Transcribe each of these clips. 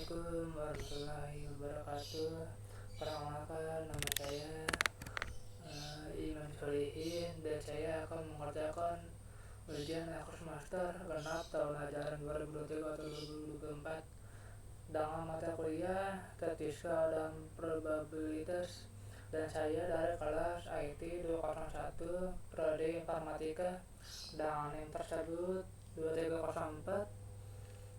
Assalamualaikum warahmatullahi wabarakatuh. Perkenalkan, nama saya Iman Solihin dan saya akan mengerjakan ujian akhir semester genap tahun ajaran 2023-2024 dengan mata kuliah statistika dan probabilitas, dan saya dari kelas IT 201 prodi informatika dengan NIM tersebut 2304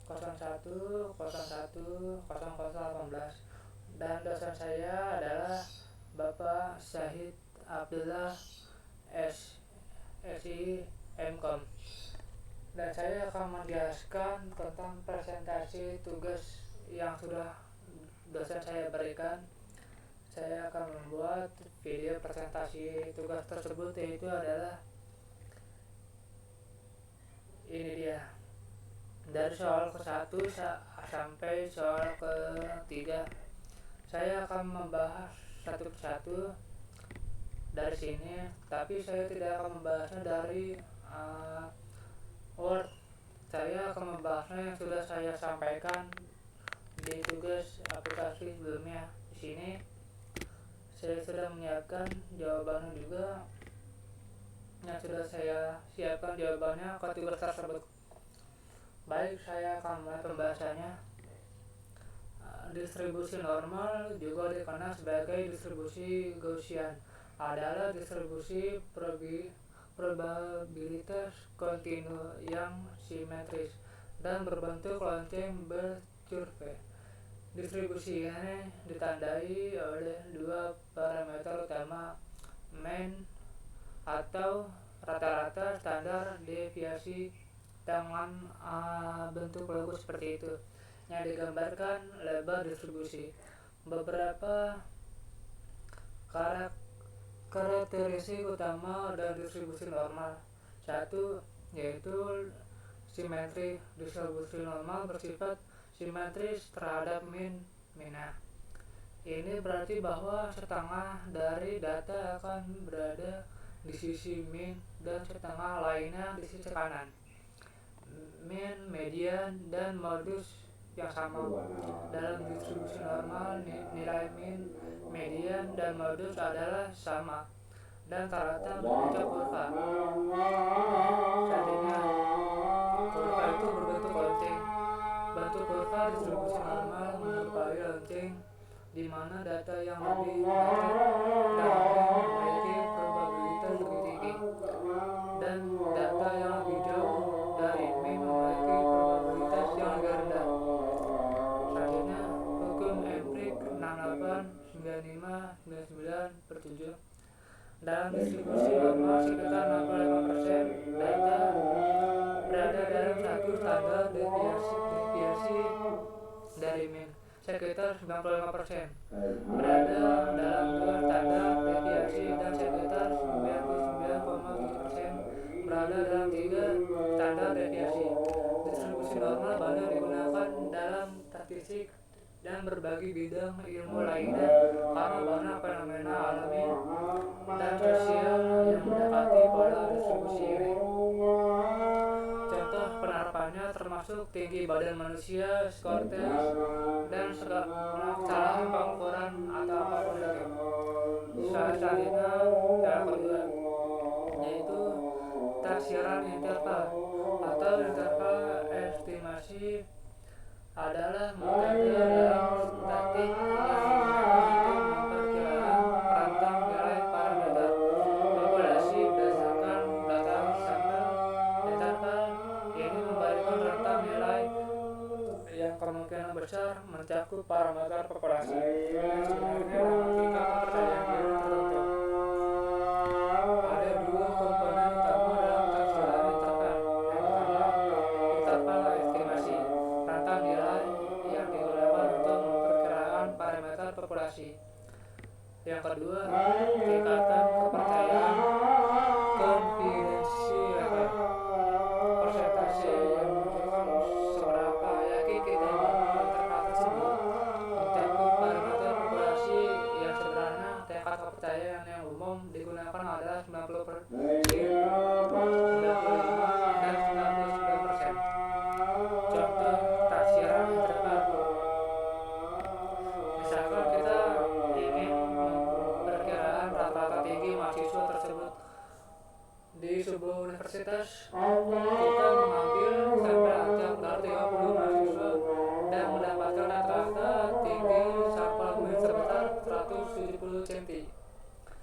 01 01 0018, dan dosen saya adalah Bapak Syahid Abdullah SI MKom, dan saya akan menjelaskan tentang presentasi tugas yang sudah dosen saya berikan. Saya akan membuat video presentasi tugas tersebut, yaitu adalah ini dia, dari soal ke-1 sampai soal ke-3. Saya akan membahas satu persatu dari sini, tapi saya tidak akan membahasnya dari Word. Saya akan membahasnya yang sudah saya sampaikan di tugas aplikasi sebelumnya. Di sini saya sudah menyiapkan jawabannya juga, yang sudah saya siapkan jawabannya ke tugas tersebut. Baik, saya akan mulai pembahasannya. Distribusi normal, juga dikenal sebagai distribusi Gaussian, adalah distribusi probabilitas kontinu yang simetris dan berbentuk lonceng bercurve. Distribusi ini ditandai oleh dua parameter utama, mean atau rata-rata, standar deviasi dengan bentuk logo seperti itu yang digambarkan lebar distribusi. Beberapa karakteristik utama dari distribusi normal. Satu, yaitu simetri. Distribusi normal bersifat simetris terhadap mina. Ini berarti bahwa setengah dari data akan berada di sisi min dan setengah lainnya di sisi kanan. Mean, median, dan modus yang sama. Dalam distribusi normal, nilai mean, median, dan modus adalah sama dan rata-rata berbentuk kurva. Selanjutnya, kurva itu berbentuk lonceng. Bentuk kurva distribusi normal menyerupai lonceng, di mana data yang lebih banyak dan memiliki probabilitas lebih tinggi, dan data yang lebih jauh dari mean memiliki probabilitas yang lebih rendah. Selanjutnya, hukum empirik 689599/7. Dalam distribusi normal, sekitar 65% data berada dalam satu standar deviasi dari mean. Sekitar 95% berada dalam dua standar deviasi, dan sekitar 99,7% berada dalam tiga standar deviasi. Distribusi normal banyak digunakan dalam statistik dan berbagai bidang ilmu lainnya karena banyak fenomena alami dan sosial yang mendapati pola distribusi ini. Contoh penerapannya termasuk tinggi badan manusia, skor tes, dan kesalahan pengukuran atau apapun itu. Selanjutnya, yang kedua, yaitu taksiran interval atau interval estimasi, adalah metode dalam statistik yang digunakan untuk memperkirakan rentang nilai parameter populasi berdasarkan data sampel. Interval ini memberikan rentang nilai yang kemungkinan besar mencakup parameter populasi yang sebenarnya memungkinkan kepercayaan diri tertentu. Ada dua komponen utama dalam taksiran interval. Yang pertama, interval estimasi, rentang nilai yang digunakan untuk memperkirakan parameter populasi. Yang kedua, tingkatan kepercayaan, confidence level, persentase yang menunjukkan seberapa yakin kita bahwa interval tersebut mencakup parameter populasi yang sebenarnya. Tingkat kepercayaan yang umum digunakan adalah 90%, 95%, dan 99%. Contoh taksiran interval: universitas, kita mengambil sampel acak dari 30 mahasiswa dan mendapatkan rata-rata tinggi sampel min sebesar 170 cm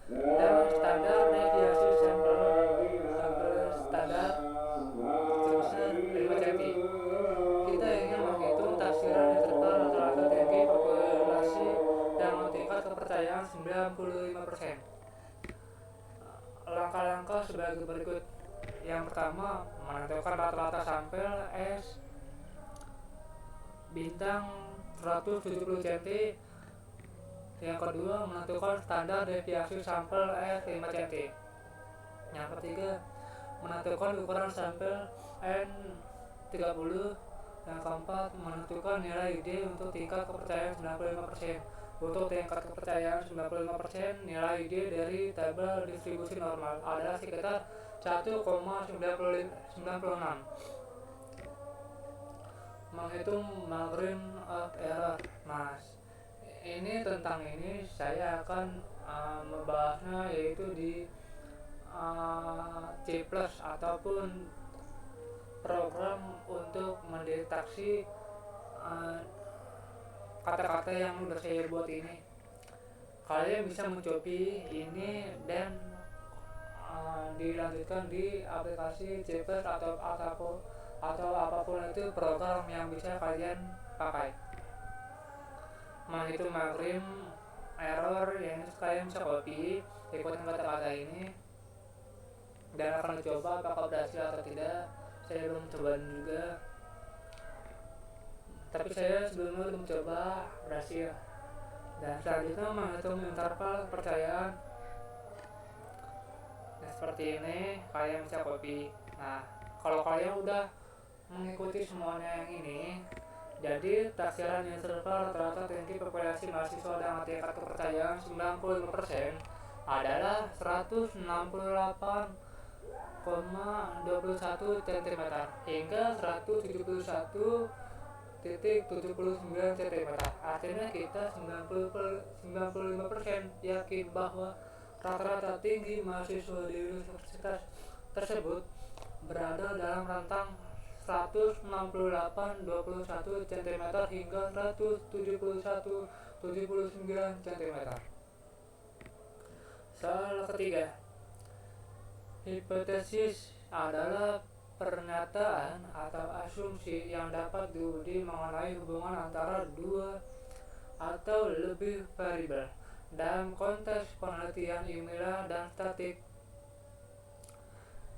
dan standar deviasi sampel standar sebesar 5 cm. Kita ingin menghitung taksiran interval rata-rata tinggi populasi dengan tingkat kepercayaan 95%. Langkah-langkah sebagai berikut. Yang pertama, menentukan rata-rata sampel S bintang 170 cm. Yang kedua, menentukan standar deviasi sampel S 5 cm. Yang ketiga, menentukan ukuran sampel N 30. Yang keempat, menentukan nilai ID untuk tingkat kepercayaan 95%. Untuk tingkat kepercayaan 95%, nilai ID dari tabel distribusi normal adalah sekitar 1,96. Menghitung margin of error. Nah, ini tentang ini saya akan membahasnya yaitu di C+ ataupun program untuk mendeteksi kata-kata yang udah saya buat ini. Kalian bisa mencoba ini dan dilanjutkan di aplikasi C+ atau apapun itu program yang bisa kalian pakai. Menghitung margin error yang kalian bisa copy, ikutin kata-kata ini dan akan dicoba apakah berhasil atau tidak. Saya belum coba juga, tapi saya sebelumnya belum coba berhasil. Dan selanjutnya menghitung interval kepercayaan. Nah, seperti ini kalian bisa copy. Nah, kalau kalian udah mengikuti semuanya yang ini, jadi taksiran interval rata-rata tinggi populasi mahasiswa dengan tingkat kepercayaan 95% adalah 168,21 cm hingga 171,79 cm. Artinya kita 95% yakin bahwa rata-rata tinggi mahasiswa di universitas tersebut berada dalam rentang 168,21 cm hingga 171,79 cm. Soal ketiga. Hipotesis adalah pernyataan atau asumsi yang dapat diuji mengenai hubungan antara dua atau lebih variabel dalam konteks penelitian ilmiah dan statistik.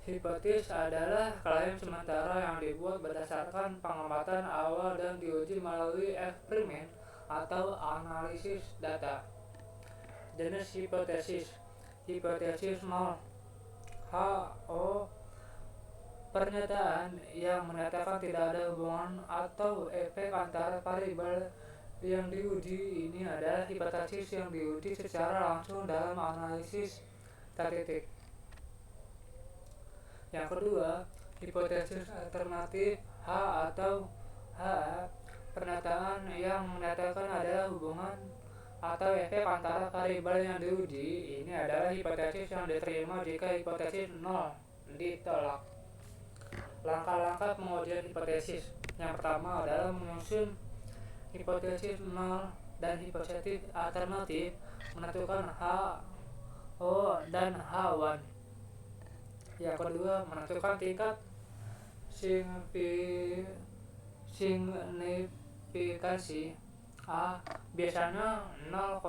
Hipotesis adalah klaim sementara yang dibuat berdasarkan pengamatan awal dan diuji melalui eksperimen atau analisis data. Jenis hipotesis. Hipotesis 0. HO, pernyataan yang menyatakan tidak ada hubungan atau efek antara variabel yang diuji. Ini adalah hipotesis yang diuji secara langsung dalam analisis statistik. Yang kedua, hipotesis alternatif H atau HA, pernyataan yang menyatakan ada hubungan atau efek antara variabel yang diuji. Ini adalah hipotesis yang diterima jika hipotesis 0 ditolak. Langkah-langkah pengujian hipotesis. Yang pertama adalah menyusun hipotesis 0 dan hipotesis alternatif, menentukan HO dan H1. Yang kedua, menentukan tingkat signifikansi. A biasanya 0,05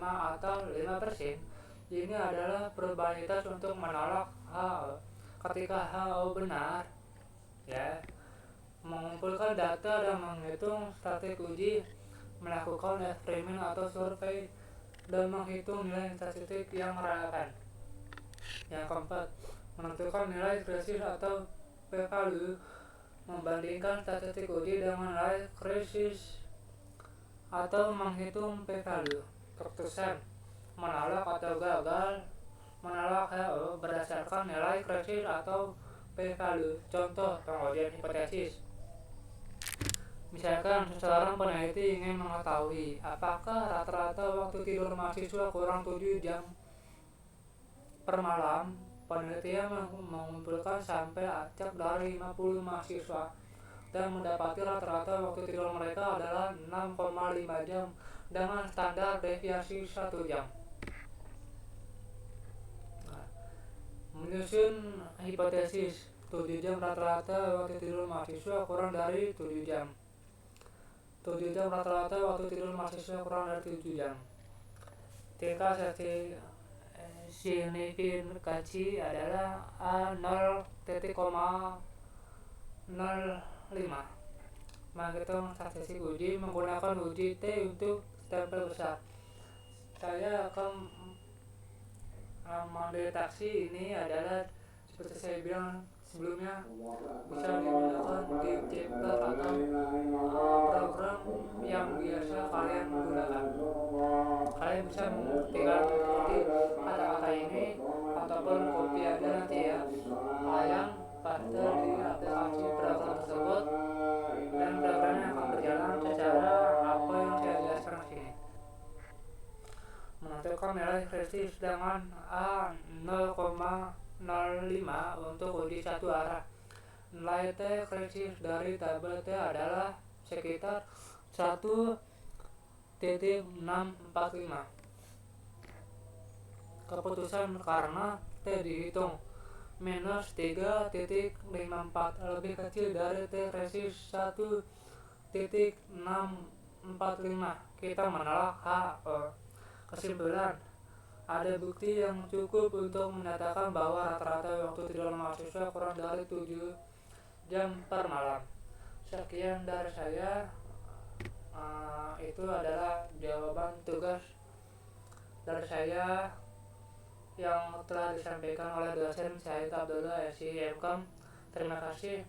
atau 5%. Ini adalah probabilitas untuk menolak HO. Ketika HO benar, ya, mengumpulkan data dan menghitung statistik uji, melakukan eksperimen atau survei dan menghitung nilai statistik yang relevan. Yang keempat, menentukan nilai krisis atau p-value, membandingkan statistik uji dengan nilai krisis atau menghitung p-value. Keputusan menolak atau gagal menolak HO berdasarkan nilai krisis atau p-value. Contoh pengujian hipotesis. Misalkan seseorang peneliti ingin mengetahui apakah rata-rata waktu tidur mahasiswa kurang 7 jam per malam Panitia mengumpulkan sampai acak dari 50 mahasiswa dan mendapati rata-rata waktu tidur mereka adalah 6,5 jam dengan standar deviasi 1 jam. Menyusun hipotesis 7 jam rata-rata waktu tidur mahasiswa kurang dari 7 jam. 7 jam rata-rata waktu tidur mahasiswa kurang dari 7 jam. Tingkat signifikansi adalah A 0,05. Menghitung statistik uji menggunakan uji T untuk stempel besar. Saya akan mendeteksi ini adalah seperti saya bilang sebelumnya, bisa digunakan di chapter atau program yang biasa kalian gunakan. Kalian bisa tinggal mengikuti kata-kata ini ataupun copy aja nanti ya, kalian paste di aplikasi program tersebut dan programnya akan berjalan secara apa yang saya jelaskan di sini. Menentukan nilai resist dengan A 0,05 untuk uji satu arah. Nilai T resist dari tabel T adalah sekitar 1,645. Keputusan karena T dihitung minus 3,54 lebih kecil dari T resist 1,645. Kita menolak H. Kesimpulan, ada bukti yang cukup untuk menyatakan bahwa rata-rata waktu tidur mahasiswa kurang dari 7 jam per malam. Sekian dari saya. Itu adalah jawaban tugas dari saya yang telah disampaikan oleh dosen Syahid Abdullah SIMKM. Terima kasih.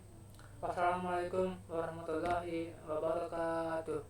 Wassalamualaikum warahmatullahi wabarakatuh.